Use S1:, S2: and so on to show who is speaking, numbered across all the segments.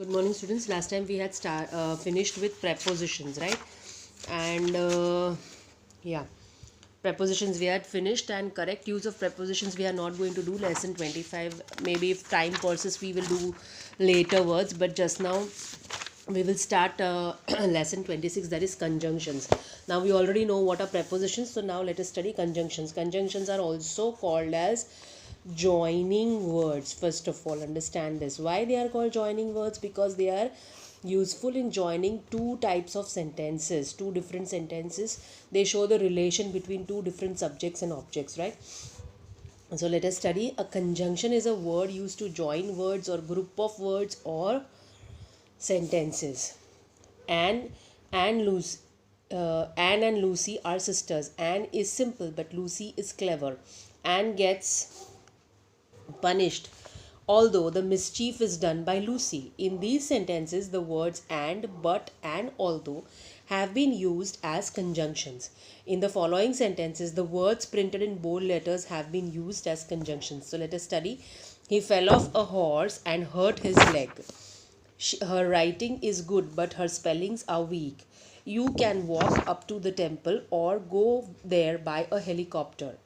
S1: Good morning, students. Last time we had finished with prepositions, right? And yeah, prepositions we had finished, and correct use of prepositions we are not going to do. Lesson 25. Maybe if time persists, we will do later words. But just now, we will start lesson 26, that is conjunctions. Now we already know what are prepositions, so now let us study conjunctions. Conjunctions are also called as joining words. First of all, understand this. Why they are called joining words? Because they are useful in joining two types of sentences, two different sentences. They show the relation between two different subjects and objects, right? So let us study. A conjunction is a word used to join words or group of words or sentences. Anne and Lucy, Anne and Lucy are sisters. Anne is simple, but Lucy is clever. Anne gets punished, although the mischief is done by Lucy. In these sentences, the words and, but, and although have been used as conjunctions. In the following sentences, the words printed in bold letters have been used as conjunctions. So let us study. He fell off a horse and hurt his leg. Her writing is good, but her spellings are weak. You can walk up to the temple or go there by a helicopter.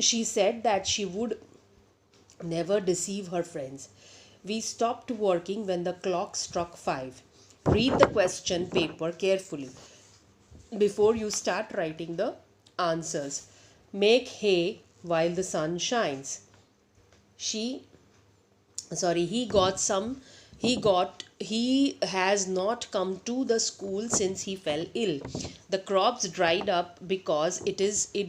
S1: She said that she would never deceive her friends. We stopped working when the clock struck 5. Read the question paper carefully before you start writing the answers. Make hay while the sun shines. She he got some he has not come to the school since he fell ill. The crops dried up because it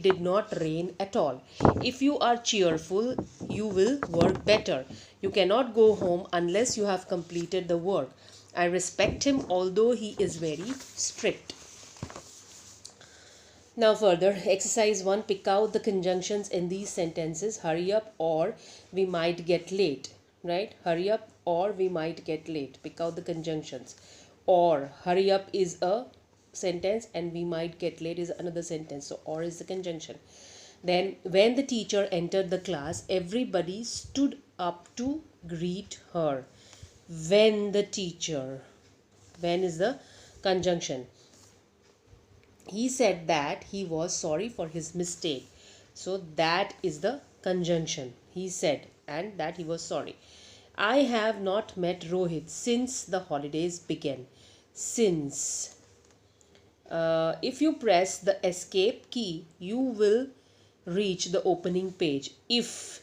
S1: did not rain at all. If you are cheerful, you will work better. You cannot go home unless you have completed the work. I respect him, although he is very strict. Now further, exercise 1, pick out the conjunctions in these sentences. Hurry up or we might get late, right? Hurry up or we might get late. Pick out the conjunctions. Or, hurry up is a sentence and we might get late is another sentence. So or is the conjunction. Then when the teacher entered the class, everybody stood up to greet her. When the teacher, when is the conjunction. He said that he was sorry for his mistake. So that is the conjunction. He said and that he was sorry. I have not met Rohit since the holidays began. Since. If you press the escape key, you will reach the opening page. If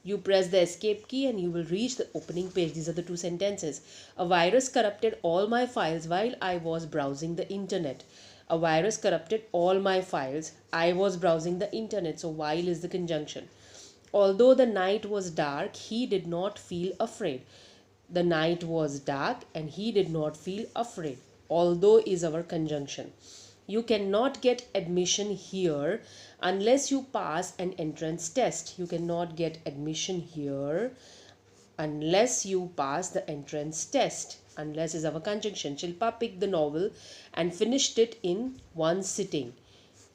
S1: you press the escape key and you will reach the opening page. These are the two sentences. A virus corrupted all my files while I was browsing the internet. A virus corrupted all my files. I was browsing the internet. So while is the conjunction. Although the night was dark, he did not feel afraid. The night was dark and he did not feel afraid. Although is our conjunction. You cannot get admission here unless you pass an entrance test. You cannot get admission here unless you pass the entrance test. Unless is our conjunction. Shilpa picked the novel and finished it in one sitting.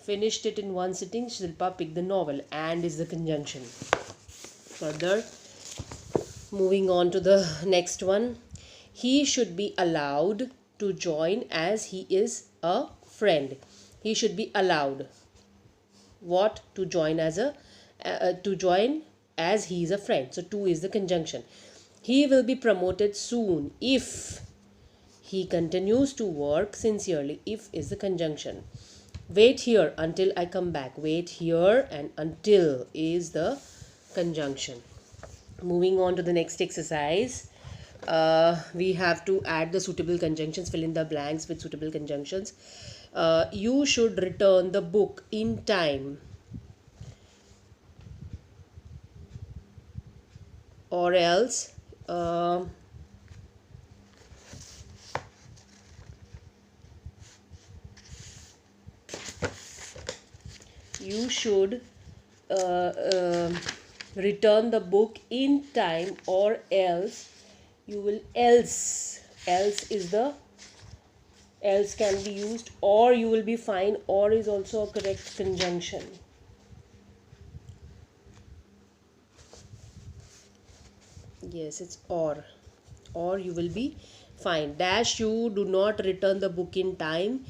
S1: Finished it in one sitting. Shilpa picked the novel. And is the conjunction. Further, moving on to the next one. He should be allowed to join as he is a friend. He should be allowed what to join as he is a friend. So to is the conjunction. He will be promoted soon if he continues to work sincerely. If is the conjunction. Wait here until I come back. Wait here and until is the conjunction. Moving on to the next exercise. We have to add the suitable conjunctions, fill in the blanks with suitable conjunctions. You should return the book in time, or else you should return the book in time, or else you will else is the else can be used, or you will be fined. Or is also a correct conjunction. Yes, it's or. or you will be fined. Dash, you do not return the book in time,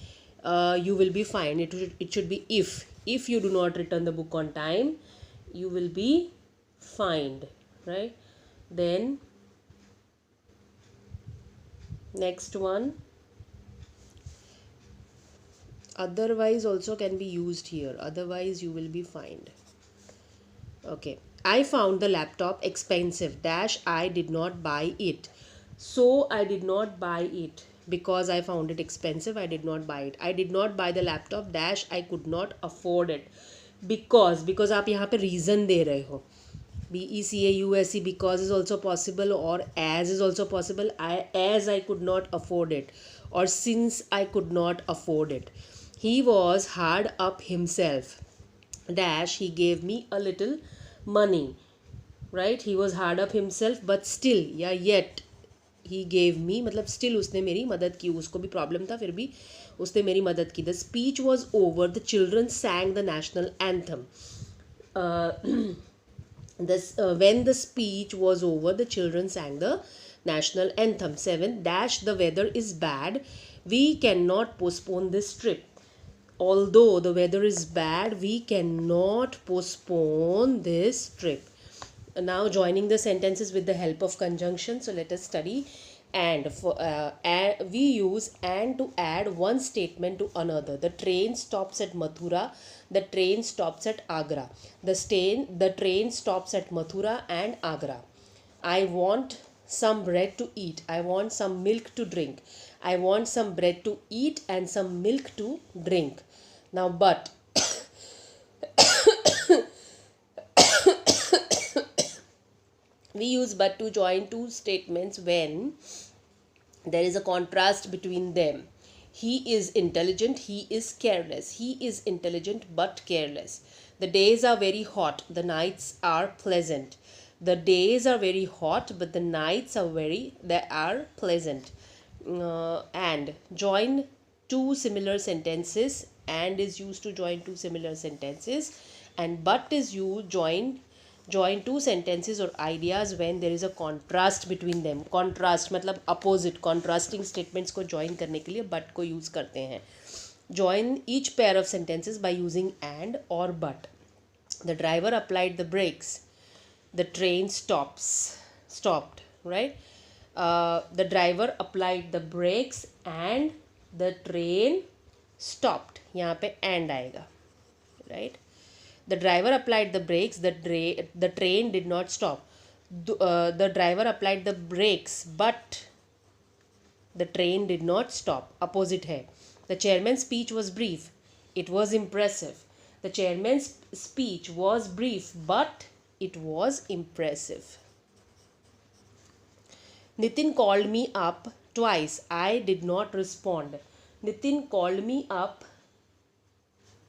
S1: you will be fined. It should be if you do not return the book on time, you will be fined, right? Then next one, otherwise also can be used here. Otherwise you will be fined. Okay, I found the laptop expensive. Dash, I did not buy it. So I did not buy it because I found it expensive. I did not buy it. I did not buy the laptop. Dash, I could not afford it. Because आप यहाँ पे reason दे रहे हो. BECAUSE, because is also possible, or as is also possible. As I could not afford it, or since I could not afford it. He was hard up himself. Dash, he gave me a little money, right? He was hard up himself, but still या yet he gave me, मतलब still उसने मेरी मदद की. उसको भी problem था, फिर भी उसने मेरी मदद की. The speech was over. The children sang the national anthem. When the speech was over, the children sang the national anthem. 7. Dash, the weather is bad. We cannot postpone this trip. Although the weather is bad, we cannot postpone this trip. Now joining the sentences with the help of conjunction. So let us study. And we use and to add one statement to another. The train stops at Mathura. The train stops at Agra. The train stops at Mathura and Agra. I want some bread to eat. I want some milk to drink. I want some bread to eat and some milk to drink. Now, but we use but to join two statements when there is a contrast between them. He is intelligent, he is careless. He is intelligent but careless. The days are very hot, the nights are pleasant. The days are very hot, but the nights are pleasant. And join two similar sentences. And is used to join two similar sentences, and but is used join two sentences or ideas when there is a contrast between them. Contrast मतलब opposite, contrasting statements को join करने के लिए but को use करते हैं. Join each pair of sentences by using and or but. The driver applied the brakes. The train stopped, right? The driver applied the brakes and the train stopped. यहाँ पे and आएगा, right? The driver applied the brakes. The train did not stop. The driver applied the brakes, but the train did not stop. Opposite है. The chairman's speech was brief. It was impressive. The chairman's speech was brief, but it was impressive. Nitin called me up twice. I did not respond. Nitin called me up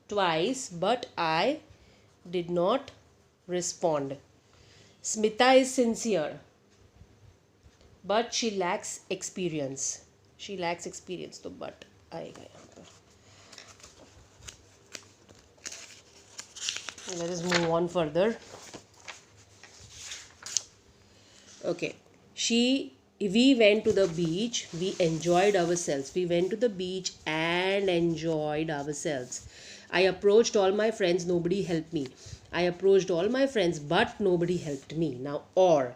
S1: twice, but I did not respond. Smita is sincere, but she lacks experience. She lacks experience, तो but आएगा यहाँ पर. Let us move on further. Okay. We went to the beach. We enjoyed ourselves. We went to the beach and enjoyed ourselves. I approached all my friends. Nobody helped me. I approached all my friends, but nobody helped me. Now, or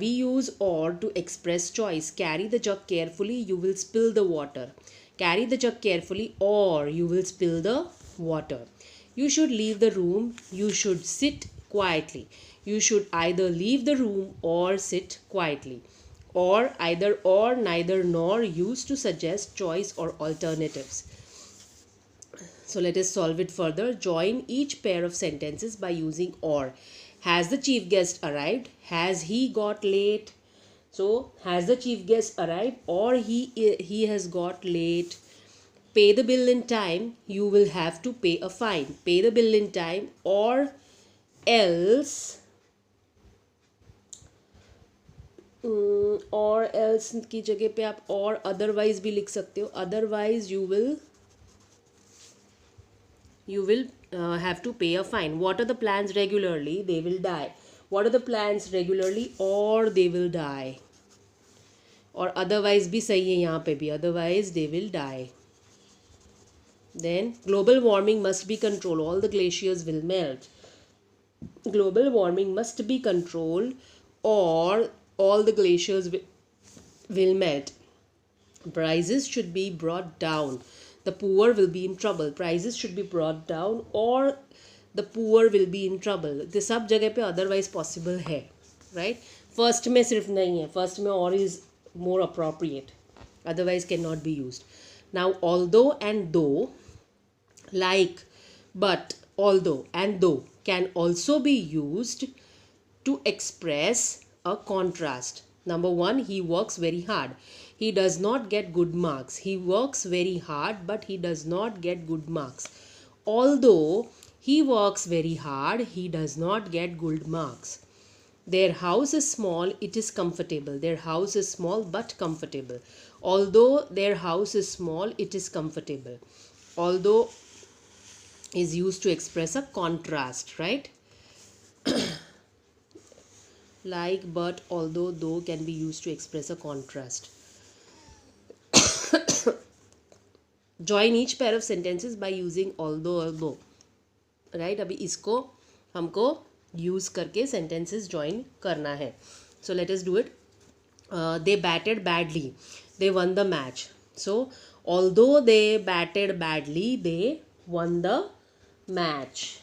S1: we use or to express choice. Carry the jug carefully. You will spill the water. Carry the jug carefully, or you will spill the water. You should leave the room. You should sit quietly. You should either leave the room or sit quietly. Or either or, neither nor used to suggest choice or alternatives. So let us solve it further. Join each pair of sentences by using or. Has the chief guest arrived? Has he got late? So has the chief guest arrived or he has got late? Pay the bill in time. You will have to pay a fine. Pay the bill in time, or else की जगह पे आप और otherwise भी लिख सकते हो. Otherwise you will have to pay a fine. Water the plants regularly, they will die. Water the plants regularly or they will die. और otherwise भी सही है यहाँ पे भी, otherwise they will die. Then global warming must be controlled, all the glaciers will melt. Global warming must be controlled or all the glaciers will melt. Prices should be brought down, the poor will be in trouble. Prices should be brought down or the poor will be in trouble. ये सब जगह पे otherwise possible है, right? First में सिर्फ नहीं है, first में or is more appropriate, otherwise cannot be used. Now although and though, like, but, although and though can also be used to express a contrast. Number one, he works very hard. He does not get good marks. He works very hard, but he does not get good marks. Although he works very hard, he does not get good marks. Their house is small, it is comfortable. Their house is small but comfortable. Although their house is small, it is comfortable. Although is used to express a contrast, right? Like, but, although, though can be used to express a contrast. Join each pair of sentences by using although or though. Right? अभी इसको हमको use करके sentences join करना है. So let us do it. They batted badly. They won the match. So although they batted badly, they won the match.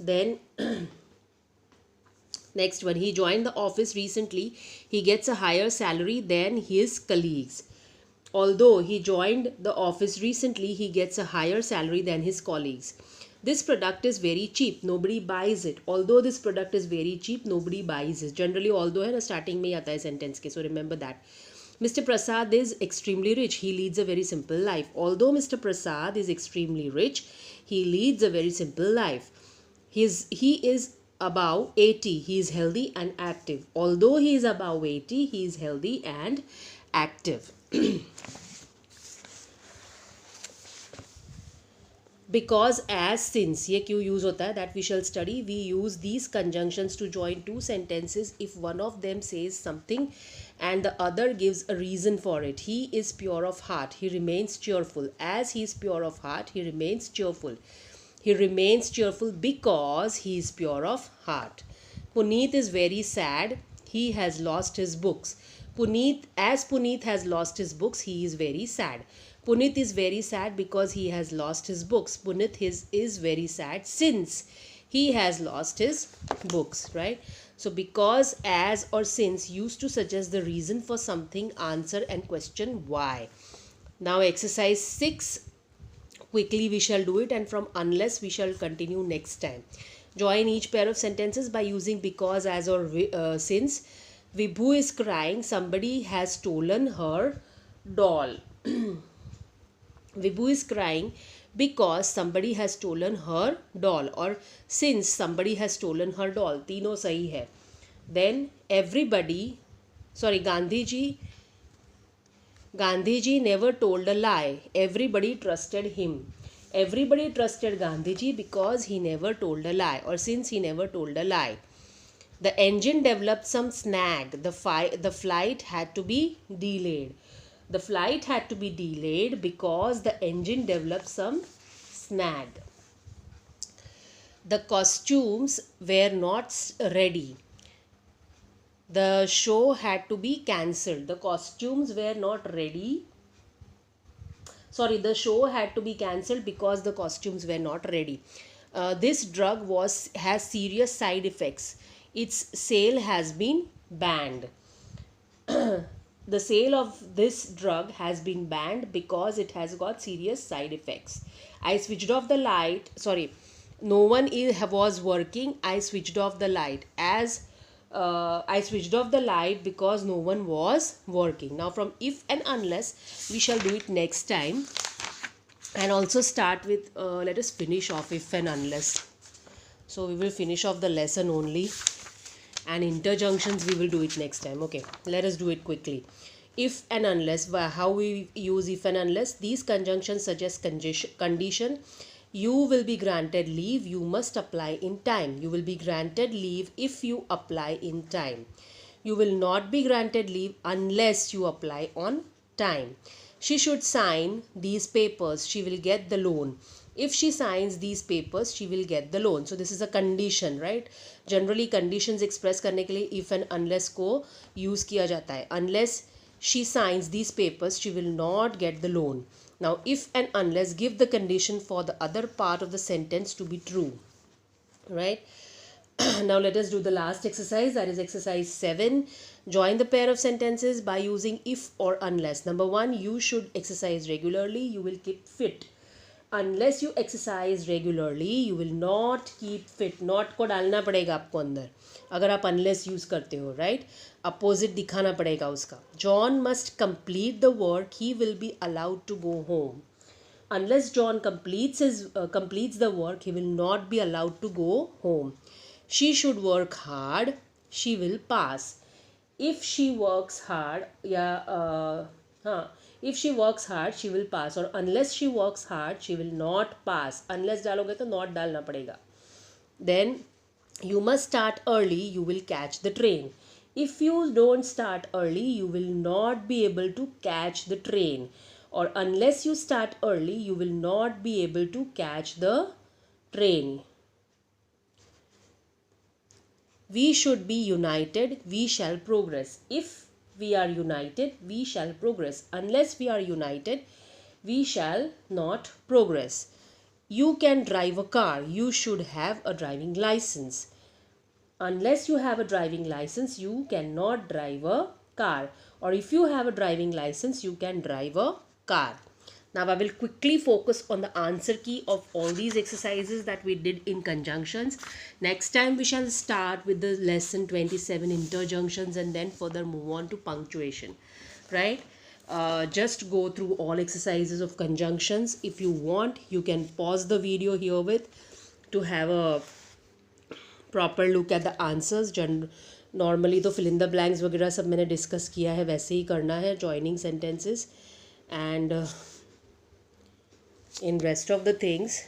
S1: Then next one, he joined the office recently. He gets a higher salary than his colleagues. Although he joined the office recently, he gets a higher salary than his colleagues. This product is very cheap. Nobody buys it. Although this product is very cheap, nobody buys it. Generally, although है ना starting में ही आता है sentence के, so remember that. Mr. Prasad is extremely rich. He leads a very simple life. Although Mr. Prasad is extremely rich, he leads a very simple life. He is above 80. He is healthy and active. Although he is above 80, he is healthy and active. Because, as, since, ये क्यों use होता है, that we shall study. We use these conjunctions to join two sentences if one of them says something and the other gives a reason for it. He is pure of heart. He remains cheerful. As he is pure of heart, he remains cheerful. He remains cheerful because he is pure of heart. Puneet is very sad. He has lost his books. As Puneet has lost his books, he is very sad. Puneet is very sad because he has lost his books. Puneet is very sad since he has lost his books, right? So because, as, or since used to suggest the reason for something, answer and question why. Now exercise 6. Quickly we shall do it, and from unless we shall continue next time. Join each pair of sentences by using because, as, or since. Vibhu is crying. Somebody has stolen her doll. Vibhu is crying because somebody has stolen her doll, or since somebody has stolen her doll. तीनों सही है. Then Gandhiji never told a lie. Everybody trusted him. Everybody trusted Gandhiji because he never told a lie, or since he never told a lie. The engine developed some snag. The flight had to be delayed. The flight had to be delayed because the engine developed some snag. The costumes were not ready. The show had to be cancelled. The costumes were not ready. The show had to be cancelled because the costumes were not ready. This drug has serious side effects. Its sale has been banned. The sale of this drug has been banned because it has got serious side effects. I switched off the light. No one was working. I switched off the light. I switched off the light because no one was working. Now from if and unless we shall do it next time, and also start with let us finish off if and unless. So we will finish off the lesson only, and interjunctions we will do it next time. Okay, let us do it quickly. If and unless, how we use if and unless. These conjunctions suggest condition. You will be granted leave. You must apply in time. You will be granted leave if you apply in time. You will not be granted leave unless you apply on time. She should sign these papers. She will get the loan. If she signs these papers, she will get the loan. So this is a condition, right? Generally conditions express करने के लिए if and unless को use किया जाता है. Unless she signs these papers, she will not get the loan. Now if and unless give the condition for the other part of the sentence to be true, right? Now let us do the last exercise, that is exercise 7. Join the pair of sentences by using if or unless. Number 1, you should exercise regularly, you will keep fit. Unless you exercise regularly, you will not keep fit. Not को डालना पड़ेगा आपको अंदर अगर आप unless use करते हो, right? Opposite दिखाना पड़ेगा उसका. John must complete the work, he will be allowed to go home. Unless John completes the work, he will not be allowed to go home. She should work hard, she will pass. If she works hard, if she works hard, she will pass. Or unless she works hard, she will not pass. Unless डालोगे तो not डालना पड़ेगा. Then you must start early, you will catch the train. If you don't start early, you will not be able to catch the train. Or unless you start early, you will not be able to catch the train. We should be united, we shall progress. If we are united, we shall progress. Unless we are united, we shall not progress. You can drive a car, you should have a driving license. Unless you have a driving license, you cannot drive a car. Or if you have a driving license, you can drive a car. Now I will quickly focus on the answer key of all these exercises that we did in conjunctions. Next time we shall start with the lesson 27 interjunctions and then further move on to punctuation, right? Just go through all exercises of conjunctions. If you want, you can pause the video here with to have a proper look at the answers. Normally तो fill in the blanks वगैरह सब मैंने discuss किया है, वैसे ही करना है joining sentences. And in rest of the things,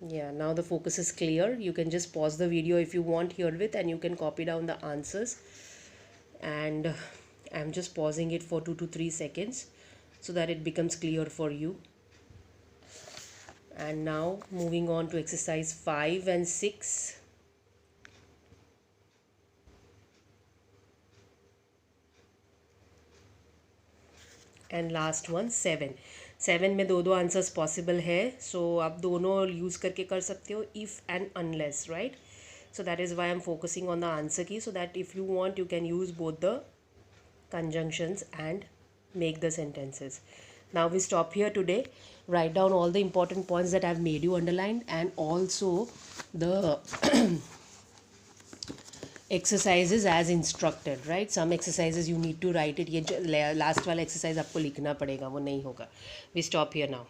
S1: yeah, now the focus is clear. You can just pause the video if you want here with, and you can copy down the answers. And I'm just pausing it for 2 to 3 seconds so that it becomes clear for you. And now moving on to exercise 5 and 6. And last one 7. 7 में दो answers possible है, सो आप दोनों use करके कर सकते हो, if and unless, right? So that is why I'm focusing on the answer key, so that if you want, you can use both the conjunctions and make the sentences. Now we stop here today. Write down all the important points that I've made you underline, and also the exercises as instructed, right? Some exercises you need to write it. ये last वाला exercise आपको लिखना पड़ेगा, वो नहीं होगा. We stop here now.